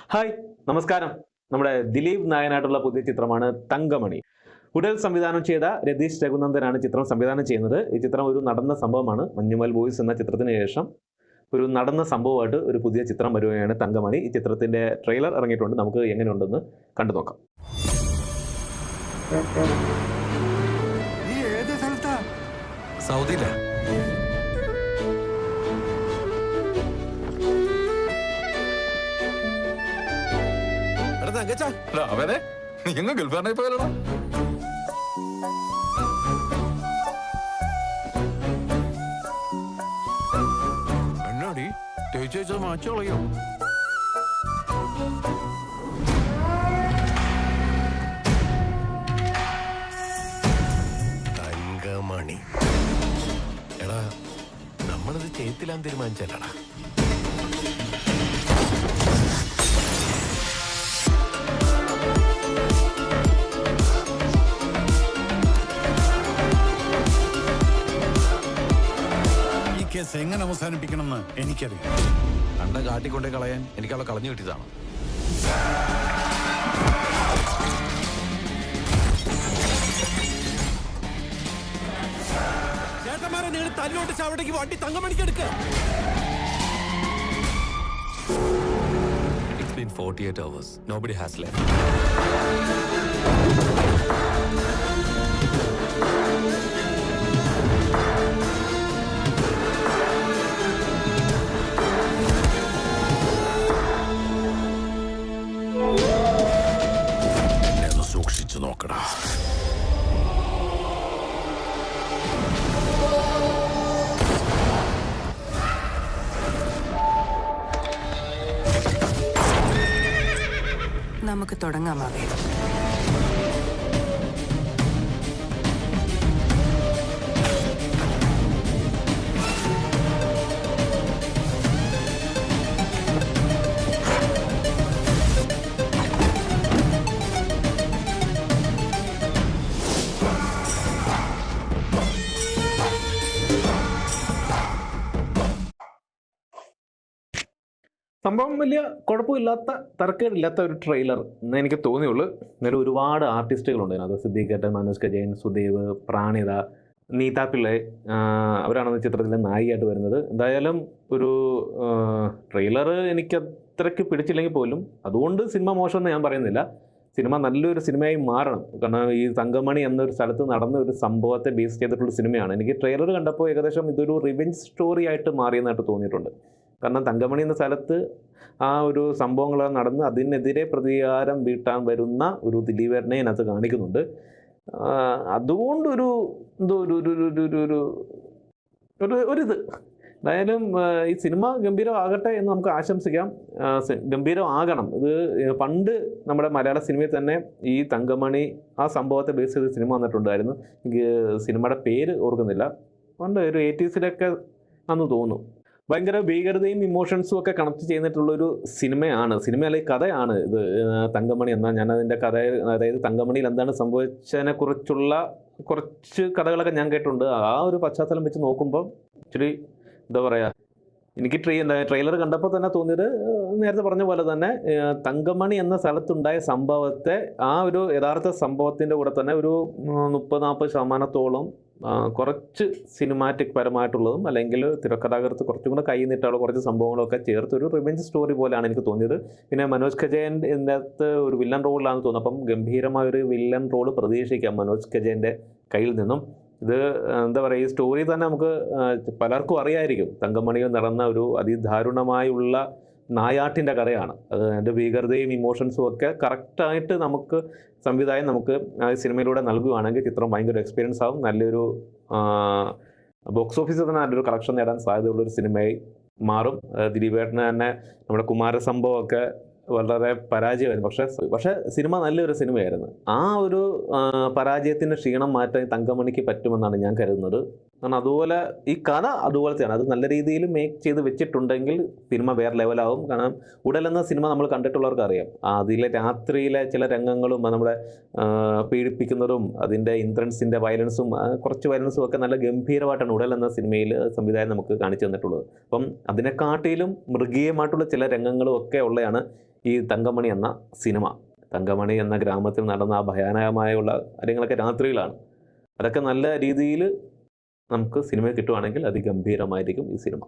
Hi, നമസ്കാരം. നമ്മുടെ ദിലീപ് നായനായിട്ടുള്ള പുതിയ ചിത്രമാണ് തങ്കമണി. ഉടൽ സംവിധാനം ചെയ്ത രതീഷ് രഘുനന്ദനാണ് ചിത്രം സംവിധാനം ചെയ്യുന്നത്. ഈ ചിത്രം ഒരു നടന്ന സംഭവമാണ്. മഞ്ഞുമൽ ബോയ്സ് എന്ന ചിത്രത്തിന് ശേഷം ഒരു നടന്ന സംഭവമായിട്ട് ഒരു പുതിയ ചിത്രം വരികയാണ് തങ്കമണി. ഈ ചിത്രത്തിന്റെ ട്രെയിലർ ഇറങ്ങിയിട്ടുണ്ട്. നമുക്ക് എങ്ങനെയുണ്ടെന്ന് കണ്ടു നോക്കാം. നീ ഏത് സ്ഥലത്താ? സൗദിയിലാ. അവനെ നീ എങ്ങ് ഗൾഫാറിനായി പോയാലോടാ. എന്നാടി തേച്ച് മാച്ചു കളയോ? തങ്കമണി എടാ, നമ്മളിത് ചെയ്യത്തില്ലാന്ന് തീരുമാനിച്ചല്ലടാ. കേസ് എങ്ങനെ അവസാനിപ്പിക്കണമെന്ന് എനിക്കറിയാം. കണ്ട കാട്ടിക്കൊണ്ടേ കളയാൻ എനിക്ക് അവളെ കളഞ്ഞു കിട്ടിയതാണ്. ചേട്ടന്മാരെ നിങ്ങൾ തല്ലോട്ട് ചവിടേക്ക് വണ്ടി തങ്കമണിക്ക് എടുക്കുക. It's been 48 hours. Nobody has left. സൂക്ഷിച്ചു നോക്കടാ. നമുക്ക് തുടങ്ങാമാവേ. സംഭവം വലിയ കുഴപ്പമില്ലാത്ത തരക്കേടില്ലാത്ത ഒരു ട്രെയിലർ എന്ന് എനിക്ക് തോന്നിയുള്ളൂ. എന്നാലും ഒരുപാട് ആർട്ടിസ്റ്റുകളുണ്ട് അതിനകത്ത്. സിദ്ദീഖേട്ടൻ, മനോജ് കജയൻ, സുദേവ്, പ്രാണിത, നീത പിള്ളை അവരാണ് ചിത്രത്തിലെ നായികയായിട്ട് വരുന്നത്. എന്തായാലും ഒരു ട്രെയിലർ എനിക്ക് അത്രയ്ക്ക് പിടിച്ചില്ലെങ്കിൽ പോലും അതുകൊണ്ട് സിനിമ മോശമെന്ന് ഞാൻ പറയുന്നില്ല. സിനിമ നല്ലൊരു സിനിമയായി മാറണം. കാരണം ഈ തങ്കമണി എന്നൊരു സ്ഥലത്ത് നടന്ന ഒരു സംഭവത്തെ ബേസ് ചെയ്തിട്ടുള്ള സിനിമയാണ്. എനിക്ക് ട്രെയിലർ കണ്ടപ്പോൾ ഏകദേശം ഇതൊരു റിവെഞ്ച് സ്റ്റോറി ആയിട്ട് മാറിയെന്നായിട്ട് തോന്നിയിട്ടുണ്ട്. കാരണം തങ്കമണി എന്ന സ്ഥലത്ത് ആ ഒരു സംഭവങ്ങൾ നടന്ന് അതിനെതിരെ പ്രതികാരം വീട്ടാൻ വരുന്ന ഒരു ദിലീപേട്ടനെ അതിനകത്ത് കാണിക്കുന്നുണ്ട്. അതുകൊണ്ടൊരു എന്തോ ഒരിത് എന്തായാലും ഈ സിനിമ ഗംഭീരമാകട്ടെ എന്ന് നമുക്ക് ആശംസിക്കാം. ഗംഭീരമാകണം. ഇത് പണ്ട് നമ്മുടെ മലയാള സിനിമയിൽ തന്നെ ഈ തങ്കമണി ആ സംഭവത്തെ ബേസ് ചെയ്ത് സിനിമ വന്നിട്ടുണ്ടായിരുന്നു. എനിക്ക് സിനിമയുടെ പേര് ഓർക്കുന്നില്ല. പണ്ട് ഒരു 80s ആണെന്ന് തോന്നുന്നു. ഭയങ്കര ഭീകരതയും ഇമോഷൻസും ഒക്കെ കണക്ട് ചെയ്തിട്ടുള്ളൊരു സിനിമയാണ്, അല്ലെങ്കിൽ കഥയാണ് ഇത് തങ്കമണി എന്നാൽ. ഞാനതിൻ്റെ കഥ, അതായത് തങ്കമണിയിൽ എന്താണ് സംഭവിച്ചതിനെ കുറിച്ചുള്ള കുറച്ച് കഥകളൊക്കെ ഞാൻ കേട്ടിട്ടുണ്ട്. ആ ഒരു പശ്ചാത്തലം വെച്ച് നോക്കുമ്പോൾ ഇച്ചിരി എന്താ പറയുക, എനിക്ക് ട്രെയിലർ കണ്ടപ്പോൾ തന്നെ തോന്നിയത് നേരത്തെ പറഞ്ഞ പോലെ തന്നെ തങ്കമണി എന്ന സ്ഥലത്തുണ്ടായ സംഭവത്തെ ആ ഒരു യഥാർത്ഥ സംഭവത്തിൻ്റെ കൂടെ തന്നെ ഒരു 30-40% കുറച്ച് സിനിമാറ്റിക് പരമായിട്ടുള്ളതും അല്ലെങ്കിൽ തിരക്കഥാകൃത്ത് കുറച്ചും കൂടെ കൈ നീട്ടാനുള്ള കുറച്ച് സംഭവങ്ങളൊക്കെ ചേർത്ത് ഒരു റിവെഞ്ച് സ്റ്റോറി പോലെയാണ് എനിക്ക് തോന്നിയത്. പിന്നെ മനോജ് കജയൻ ഇതിൻ്റെ അകത്ത് ഒരു വില്ലൻ റോളിലാണെന്ന് തോന്നുന്നു. അപ്പം ഗംഭീരമായൊരു വില്ലൻ റോള് പ്രതീക്ഷിക്കാം മനോജ് കജയൻ്റെ കയ്യിൽ നിന്നും. ഇത് എന്താ പറയുക, ഈ സ്റ്റോറി തന്നെ നമുക്ക് പലർക്കും അറിയായിരിക്കും. തങ്കമണിയിൽ നടന്ന ഒരു അതിദാരുണമായുള്ള നായാട്ടിൻ്റെ കഥയാണ്. അത് അതിൻ്റെ ഭീകരതയും ഇമോഷൻസും ഒക്കെ കറക്റ്റായിട്ട് നമുക്ക് സംവിധായം നമുക്ക് ആ സിനിമയിലൂടെ നൽകുകയാണെങ്കിൽ ചിത്രം ഭയങ്കര എക്സ്പീരിയൻസ് ആവും. നല്ലൊരു ബോക്സ് ഓഫീസിൽ തന്നെ നല്ലൊരു കളക്ഷൻ നേടാൻ സാധ്യതയുള്ളൊരു സിനിമയായി മാറും. ദിലീപേട്ടന് തന്നെ നമ്മുടെ കുമാരസംഭവമൊക്കെ വളരെ പരാജയമായിരുന്നു. പക്ഷേ സിനിമ നല്ലൊരു സിനിമയായിരുന്നു. ആ ഒരു പരാജയത്തിൻ്റെ ക്ഷീണം മാറ്റാൻ തങ്കമണിക്ക് പറ്റുമെന്നാണ് ഞാൻ കരുതുന്നത്. കാരണം അതുപോലെ ഈ കഥ അതുപോലത്തെയാണ്. അത് നല്ല രീതിയിൽ മേക്ക് ചെയ്ത് വെച്ചിട്ടുണ്ടെങ്കിൽ സിനിമ വേറെ ലെവലാവും. കാരണം ഉടൽ എന്ന സിനിമ നമ്മൾ കണ്ടിട്ടുള്ളവർക്ക് അറിയാം. അതിലെ രാത്രിയിലെ ചില രംഗങ്ങളും നമ്മുടെ പീഡിപ്പിക്കുന്നതും അതിൻ്റെ ഇന്ദ്രൻസിൻ്റെ വയലൻസും കുറച്ച് വയലൻസും ഒക്കെ നല്ല ഗംഭീരമായിട്ടാണ് ഉടൽ എന്ന സിനിമയിൽ സംവിധായകൻ നമുക്ക് കാണിച്ചു തന്നിട്ടുള്ളത്. അപ്പം അതിനെക്കാട്ടിലും മൃഗീയമായിട്ടുള്ള ചില രംഗങ്ങളും ഒക്കെ ഉള്ളതാണ് ഈ തങ്കമണി എന്ന സിനിമ. തങ്കമണി എന്ന ഗ്രാമത്തിൽ നടന്ന ആ ഭയാനകമായുള്ള കാര്യങ്ങളൊക്കെ രാത്രിയിലാണ്. അതൊക്കെ നല്ല രീതിയിൽ നമുക്ക് സിനിമ കിട്ടുവാണെങ്കിൽ അതിഗംഭീരമായിരിക്കും ഈ സിനിമ.